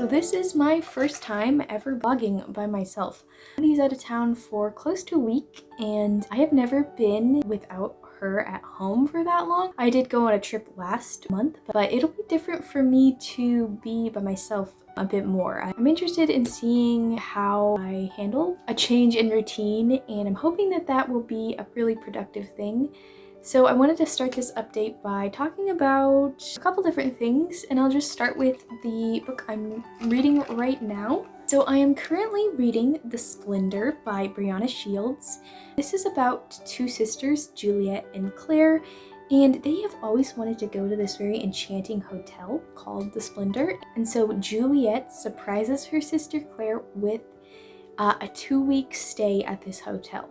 So this is my first time ever vlogging by myself. Mattie's out of town for close to a week and I have never been without her at home for that long. I did go on a trip last month, but it'll be different for me to be by myself a bit more. I'm interested in seeing how I handle a change in routine, and I'm hoping that that will be a really productive thing. So I wanted to start this update by talking about a couple different things, and I'll just start with the book I'm reading right now. So I am currently reading The Splendor by Brianna Shields. This is about two sisters, Juliet and Claire, and they have always wanted to go to this very enchanting hotel called The Splendor. And so Juliet surprises her sister Claire with a 2-week stay at this hotel.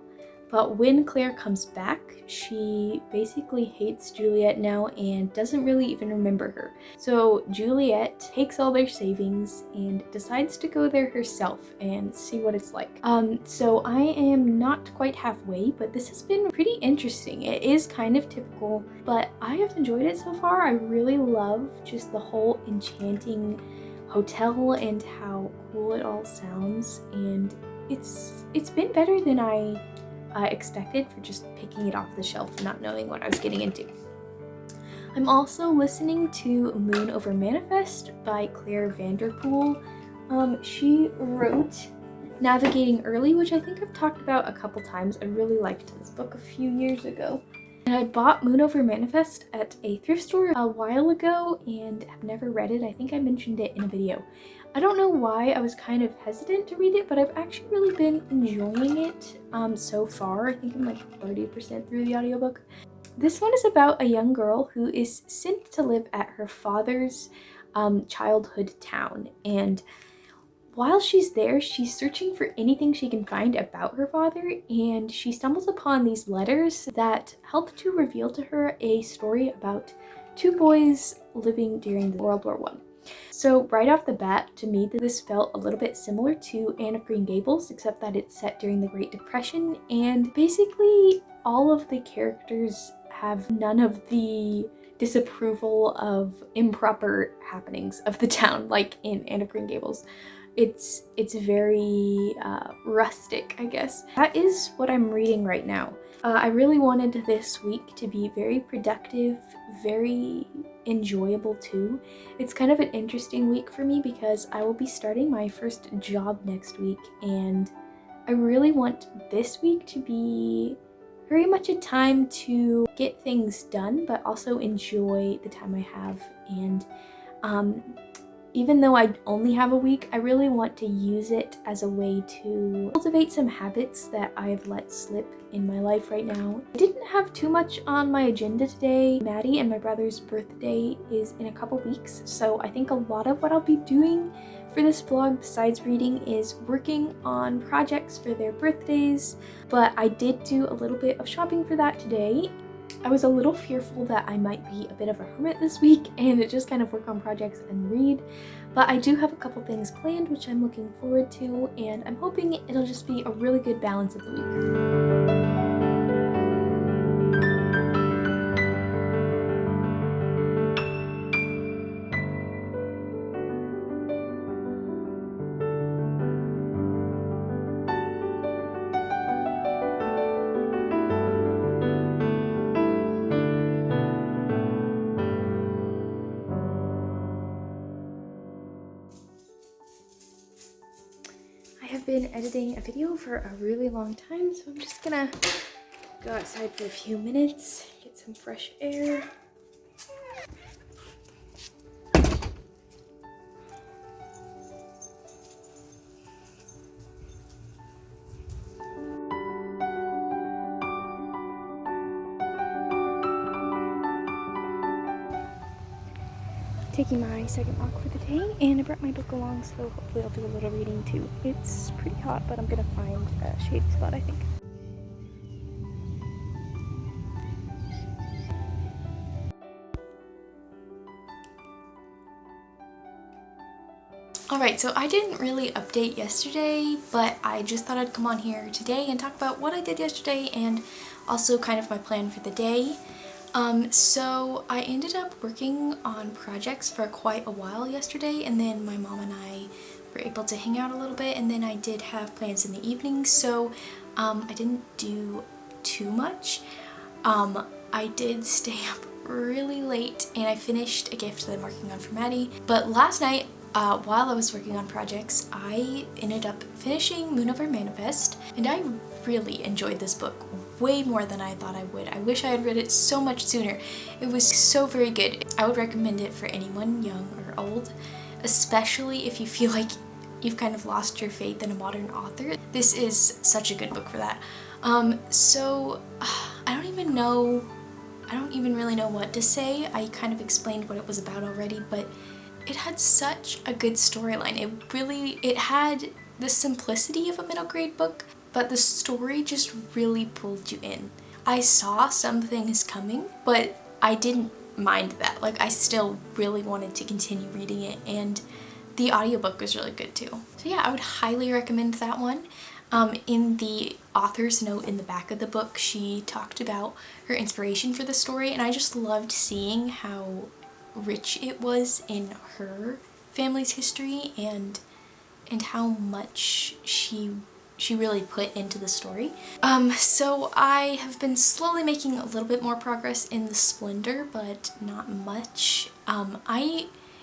But when Claire comes back, she basically hates Juliet now and doesn't really even remember her. So Juliet takes all their savings and decides to go there herself and see what it's like. So I am not quite halfway, but this has been pretty interesting. It is kind of typical, but I have enjoyed it so far. I really love just the whole enchanting hotel and how cool it all sounds, and it's been better than I expected for just picking it off the shelf and not knowing what I was getting into. I'm also listening to Moon Over Manifest by Claire Vanderpool. She wrote Navigating Early, which I think I've talked about a couple times. I really liked this book a few years ago. And I bought Moon Over Manifest at a thrift store a while ago and have never read it. I think I mentioned it in a video. I don't know why I was kind of hesitant to read it, but I've actually really been enjoying it so far. I think I'm like 30% through the audiobook. This one is about a young girl who is sent to live at her father's childhood town, and while she's there, she's searching for anything she can find about her father, and she stumbles upon these letters that help to reveal to her a story about two boys living during World War I. So right off the bat, to me, this felt a little bit similar to Anne of Green Gables, except that it's set during the Great Depression, and basically all of the characters have none of the disapproval of improper happenings of the town like in Anne of Green Gables. It's very rustic, I guess. That is what I'm reading right now. I really wanted this week to be very productive, very enjoyable too. It's kind of an interesting week for me because I will be starting my first job next week, and I really want this week to be very much a time to get things done, but also enjoy the time I have. And even though I only have a week, I really want to use it as a way to cultivate some habits that I have let slip in my life right now. I didn't have too much on my agenda today. Mattie and my brother's birthday is in a couple weeks, so I think a lot of what I'll be doing for this vlog besides reading is working on projects for their birthdays, but I did do a little bit of shopping for that today. I was a little fearful that I might be a bit of a hermit this week and just kind of work on projects and read, but I do have a couple things planned which I'm looking forward to, and I'm hoping it'll just be a really good balance of the week. I have been editing a video for a really long time, so I'm just gonna go outside for a few minutes, get some fresh air. Taking my second walk for the day, and I brought my book along, so hopefully I'll do a little reading too. It's pretty hot, but I'm gonna find a shady spot, I think. Alright, so I didn't really update yesterday, but I just thought I'd come on here today and talk about what I did yesterday and also kind of my plan for the day. So I ended up working on projects for quite a while yesterday, and then my mom and I were able to hang out a little bit, and then I did have plans in the evening, so I didn't do too much. I did stay up really late and I finished a gift that I'm working on for Mattie, but last night while I was working on projects, I ended up finishing Moon Over Manifest, and I really enjoyed this book way more than I thought I would. I wish I had read it so much sooner. It was so very good. I would recommend it for anyone, young or old, especially if you feel like you've kind of lost your faith in a modern author. This is such a good book for that. So I don't even really know what to say. I kind of explained what it was about already, but it had such a good storyline. It had the simplicity of a middle grade book, but the story just really pulled you in. I saw some things coming, but I didn't mind that. Like, I still really wanted to continue reading it, and the audiobook was really good too. So yeah, I would highly recommend that one. In the author's note in the back of the book, she talked about her inspiration for the story, and I just loved seeing how rich it was in her family's history and how much she really put into the story. So I have been slowly making a little bit more progress in the Splendor, but not much.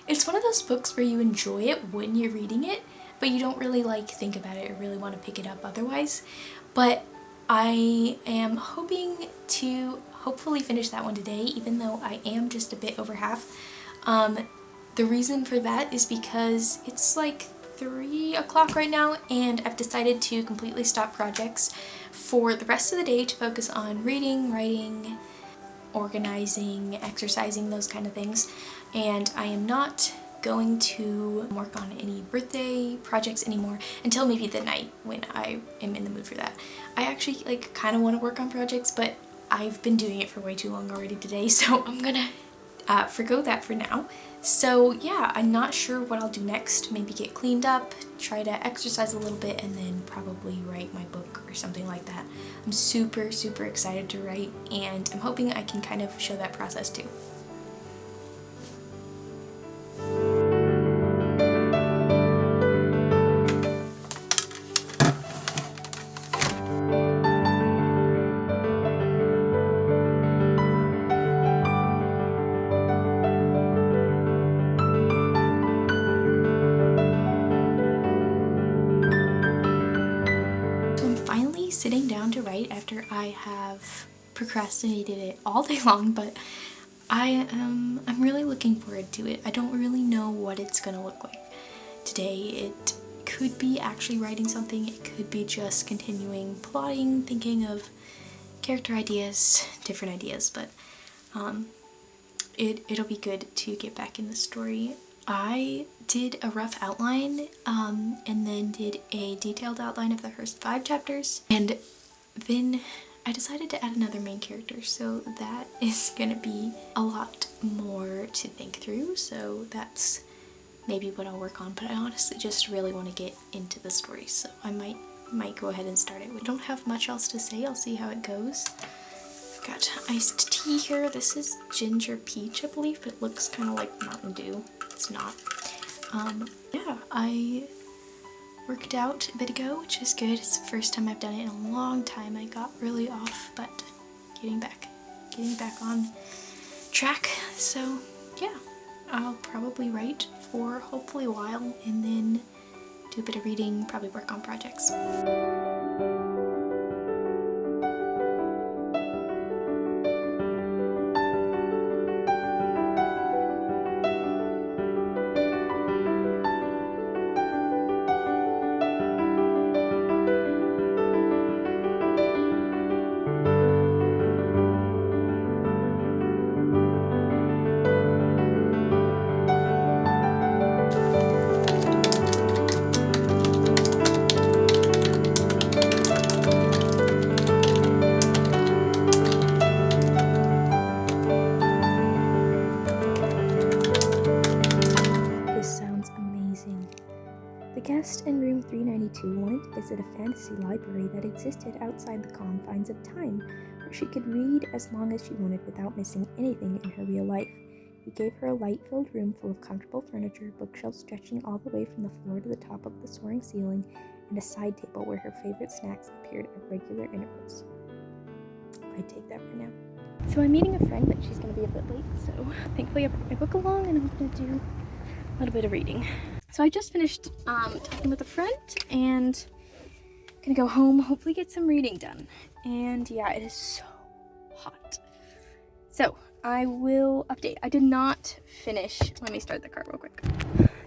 It's one of those books where you enjoy it when you're reading it, but you don't really think about it or really want to pick it up otherwise. But I am hoping to hopefully finish that one today, even though I am just a bit over half. The reason for that is because it's like 3 o'clock right now, and I've decided to completely stop projects for the rest of the day to focus on reading, writing, organizing, exercising, those kind of things. And I am not going to work on any birthday projects anymore until maybe the night when I am in the mood for that. I actually kind of want to work on projects, but I've been doing it for way too long already today, so I'm gonna forgo that for now. So yeah, I'm not sure what I'll do next. Maybe get cleaned up, try to exercise a little bit, and then probably write my book or something like that. I'm super, super excited to write, and I'm hoping I can kind of show that process too. Sitting down to write after I have procrastinated it all day long, but I'm really looking forward to it. I don't really know what it's gonna look like today. It could be actually writing something, it could be just continuing plotting, thinking of character ideas, different ideas, but it'll be good to get back in the story. I did a rough outline and then did a detailed outline of the first 5 chapters, and then I decided to add another main character, so that is gonna be a lot more to think through, so that's maybe what I'll work on. But I honestly just really want to get into the story, so I might go ahead and start it. We don't have much else to say. I'll see how it goes. I've got iced tea here. This is ginger peach, I believe, but it looks kind of like Mountain Dew. It's not. Yeah, I worked out a bit ago, which is good. It's the first time I've done it in a long time. I got really off, but getting back on track. So yeah, I'll probably write for hopefully a while and then do a bit of reading, probably work on projects. The guest in room 392 wanted to visit a fantasy library that existed outside the confines of time, where she could read as long as she wanted without missing anything in her real life. He gave her a light-filled room full of comfortable furniture, bookshelves stretching all the way from the floor to the top of the soaring ceiling, and a side table where her favorite snacks appeared at regular intervals. I'd take that right now. So I'm meeting a friend, but she's going to be a bit late, so thankfully I brought my book along and I'm going to do a little bit of reading. So I just finished talking with a friend and I'm going to go home, hopefully get some reading done. And yeah, it is so hot. So I will update. I did not finish, let me start the car real quick.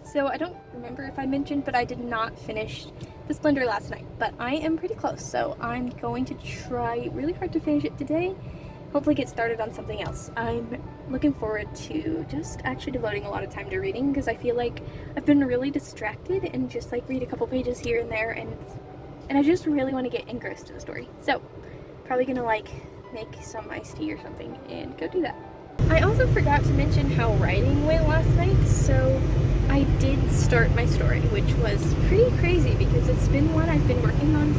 So I don't remember if I mentioned, but I did not finish the Splendor last night, but I am pretty close. So I'm going to try really hard to finish it today. Hopefully get started on something else. I'm looking forward to just actually devoting a lot of time to reading because I feel like I've been really distracted and just like read a couple pages here and there and I just really want to get engrossed in the story. So probably gonna like make some iced tea or something and go do that. I also forgot to mention how writing went last night, so I did start my story, which was pretty crazy because it's been one I've been working on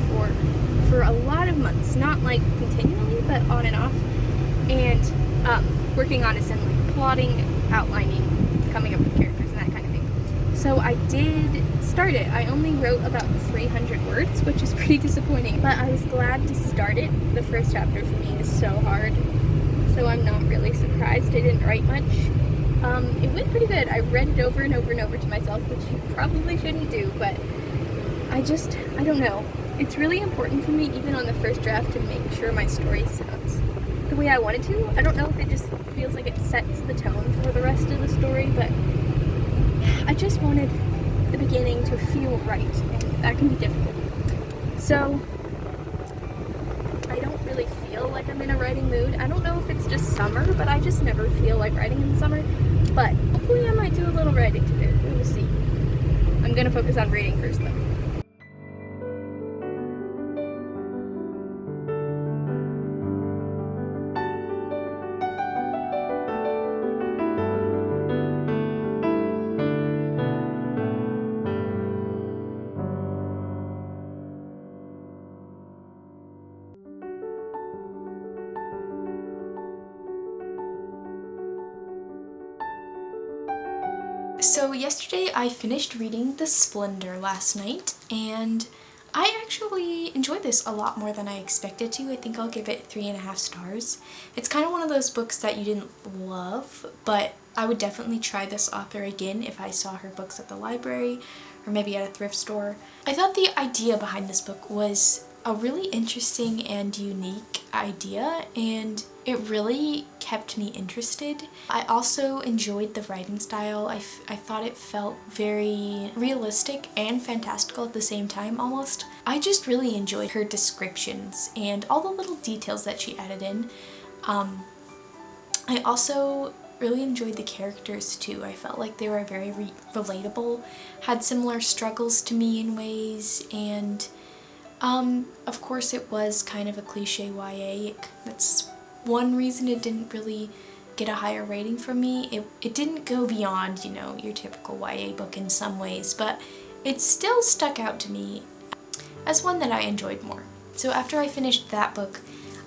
for a lot of months, not like continually, but on and off. And working on it and like plotting, outlining, coming up with characters and that kind of thing. So I did start it. I only wrote about 300 words, which is pretty disappointing, but I was glad to start it. The first chapter for me is so hard, so I'm not really surprised I didn't write much. It went pretty good. I read it over and over and over to myself, which you probably shouldn't do, but I don't know. It's really important for me, even on the first draft, to make sure my story sounds the way I wanted to. I don't know if it just feels like it sets the tone for the rest of the story, but I just wanted the beginning to feel right, and that can be difficult. So I don't really feel like I'm in a writing mood. I don't know if it's just summer, but I just never feel like writing in the summer. But hopefully I might do a little writing today. We will see. I'm gonna focus on reading first though. So yesterday I finished reading The Splendor last night, and I actually enjoyed this a lot more than I expected to. I think I'll give it 3.5 stars. It's kind of one of those books that you didn't love, but I would definitely try this author again if I saw her books at the library or maybe at a thrift store. I thought the idea behind this book was a really interesting and unique idea, and it really kept me interested. I also enjoyed the writing style. I thought it felt very realistic and fantastical at the same time almost. I just really enjoyed her descriptions and all the little details that she added in. I also really enjoyed the characters too. I felt like they were very relatable, had similar struggles to me in ways, and of course it was kind of a cliche YA. That's one reason it didn't really get a higher rating from me. It didn't go beyond, you know, your typical YA book in some ways, but it still stuck out to me as one that I enjoyed more. So after I finished that book,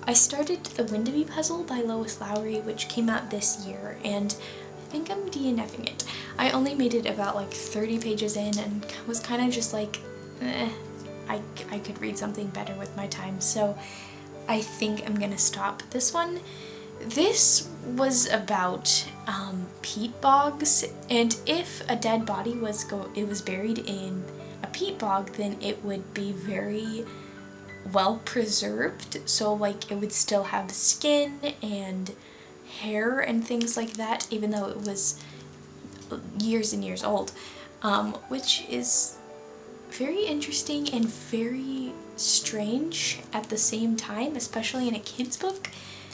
I started The Windaby Puzzle by Lois Lowry, which came out this year, and I think I'm DNFing it. I only made it about like 30 pages in and was kind of just like, I could read something better with my time, so I think I'm gonna stop this one. This was about peat bogs, and if a dead body was buried in a peat bog, then it would be very well preserved, so like it would still have skin and hair and things like that, even though it was years and years old, which is very interesting and very strange at the same time, especially in a kid's book.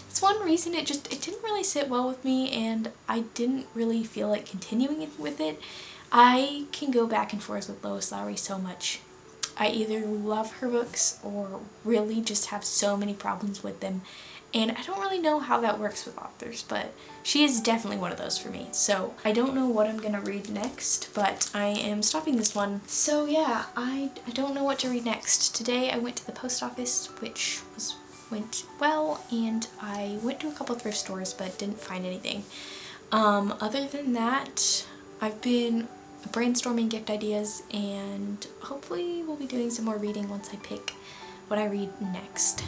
It's one reason it didn't really sit well with me, and I didn't really feel like continuing with it. I can go back and forth with Lois Lowry so much. I either love her books or really just have so many problems with them, and I don't really know how that works with authors, but she is definitely one of those for me. So I don't know what I'm gonna read next, but I am stopping this one. So yeah, I don't know what to read next. Today I went to the post office, which was went well, and I went to a couple thrift stores but didn't find anything. Other than that, I've been brainstorming gift ideas, and hopefully we'll be doing some more reading once I pick what I read next.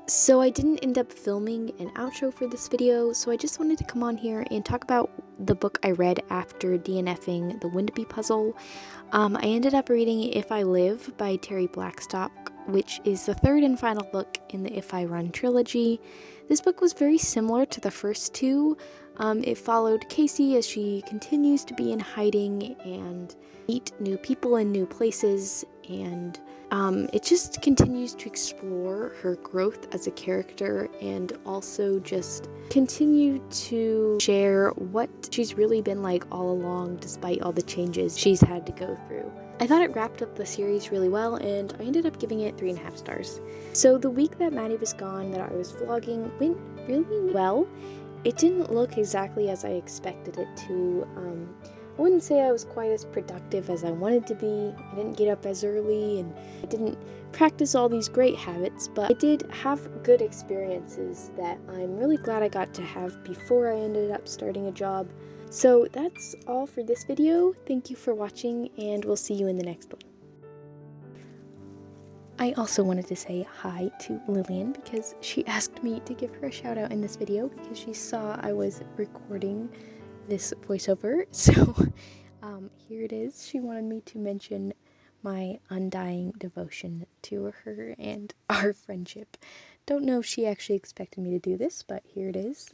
So I didn't end up filming an outro for this video, so I just wanted to come on here and talk about the book I read after DNFing the Windby puzzle. I ended up reading If I Live by Terry Blackstock, which is the third and final book in the If I Run trilogy. This book was very similar to the first two. It followed Casey as she continues to be in hiding and meet new people in new places, and it just continues to explore her growth as a character and also just continue to share what she's really been like all along despite all the changes she's had to go through. I thought it wrapped up the series really well, and I ended up giving it 3.5 stars. So the week that Mattie was gone that I was vlogging went really well. It didn't look exactly as I expected it to. I wouldn't say I was quite as productive as I wanted to be. I didn't get up as early, and I didn't practice all these great habits, but I did have good experiences that I'm really glad I got to have before I ended up starting a job. So that's all for this video. Thank you for watching, and we'll see you in the next one. I also wanted to say hi to Lillian because she asked me to give her a shout out in this video because she saw I was recording this voiceover. So here it is. She wanted me to mention my undying devotion to her and our friendship. Don't know if she actually expected me to do this, but here it is.